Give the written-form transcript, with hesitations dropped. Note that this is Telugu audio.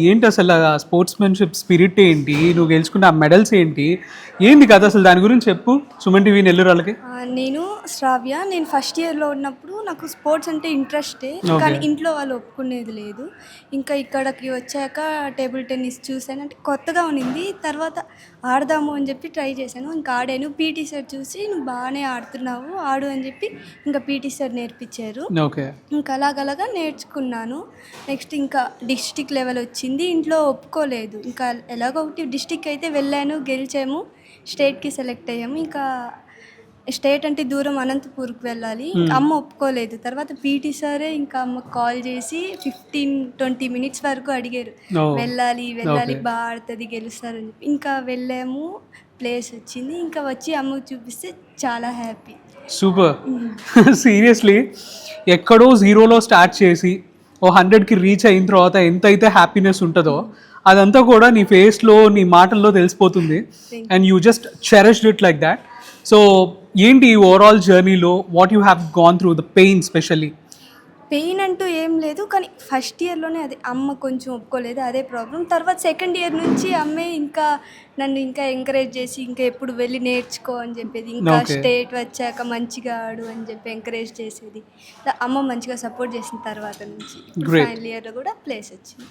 ఏంటి అసలు ఆ స్పోర్ట్స్‌మెన్‌షిప్ స్పిరిట్ ఏంటి? నువ్వు గెలుచుకున్న ఆ మెడల్స్ ఏంటి? ఏంది కథ అసలు దాని గురించి చెప్పు. సుమన్ టీవీ నెల్లూరోళ్ళకి. నేను శ్రావ్య. నేను ఫస్ట్ ఇయర్‌లో ఉన్నప్పుడు నాకు స్పోర్ట్స్ అంటే ఇంట్రెస్టే. ఓకే. కానీ ఇంట్లో వాళ్ళు ఒప్పుకునేది లేదు. ఇంకా ఇక్కడికి వచ్చాక టేబుల్ టెన్నిస్ చూసాను. అంటే కొత్తగా ఉన్నింది. తర్వాత ఆడదాము అని చెప్పి ట్రై చేశాను. ఇంకా ఆడాను. పీటీ సార్ చూసి "నువ్వు బాగానే ఆడుతున్నావు. ఆడు" అని చెప్పి ఇంకా పీటీ సార్ నేర్పించారు. ఓకే. ఇంకా అలాగలాగా నేర్చుకున్నాను. నెక్స్ట్ ఇంకా డిస్ట్రిక్ట్ లెవెల్ వచ్చింది. ఇంట్లో ఒప్పుకోలేదు. ఇంకా ఎలాగో ఒకటి డిస్ట్రిక్ట్ అయితే వెళ్ళాను, గెలిచాము. స్టేట్‌కి సెలెక్ట్ అయ్యాము. ఇంకా స్టేట్ అంటే దూరం అనంతపూర్‌కి వెళ్ళాలి. ఇంకా అమ్మ ఒప్పుకోలేదు. తర్వాత పీటీ సారే ఇంకా అమ్మకి కాల్ చేసి 15-20 మినిట్స్ వరకు అడిగారు. ఓహ్! వెళ్ళాలి, వెళ్ళాలి, ఓకే. బాగా ఆడుతుంది, గెలుస్తారని చెప్పి. ఇంకా వెళ్ళాము. ప్లేస్ వచ్చింది. ఇంకా వచ్చి అమ్మకి చూపిస్తే చాలా హ్యాపీ. సూపర్. సీరియస్‌లీ ఎక్కడో జీరోలో స్టార్ట్ చేసి ఓ 100కి రీచ్ అయిన తర్వాత ఎంతైతే హ్యాపీనెస్ ఉంటదో అదంతా కూడా నీ ఫేస్‌లో, నీ మాటల్లో తెలిసిపోతుంది. And you just cherished it like thought. So ఏంటి ఈ ఓవరాల్ జర్నీలో what you have gone through the pain specially? Pain అంటూ ఏం లేదు. కానీ ఫస్ట్ ఇయర్‌లోనే అదే అమ్మ కొంచెం ఒప్పుకోలేదు. అదే ప్రాబ్లమ్. తర్వాత సెకండ్ ఇయర్ నుంచి అమ్మే ఇంకా నన్ను ఇంకా ఎంకరేజ్ చేసి ఇంకా ఎప్పుడు వెళ్ళి నేర్చుకో అని చెప్పేది. ఇంకా ఓకే. స్టేట్ వచ్చాక మంచిగా ఆడు అని చెప్పి ఎంకరేజ్ చేసేది. అమ్మ మంచిగా సపోర్ట్ చేసిన తర్వాత నుంచి ఇప్పుడు Great. ఫైనల్ ఇయర్‌లో కూడా ప్లేస్ వచ్చింది.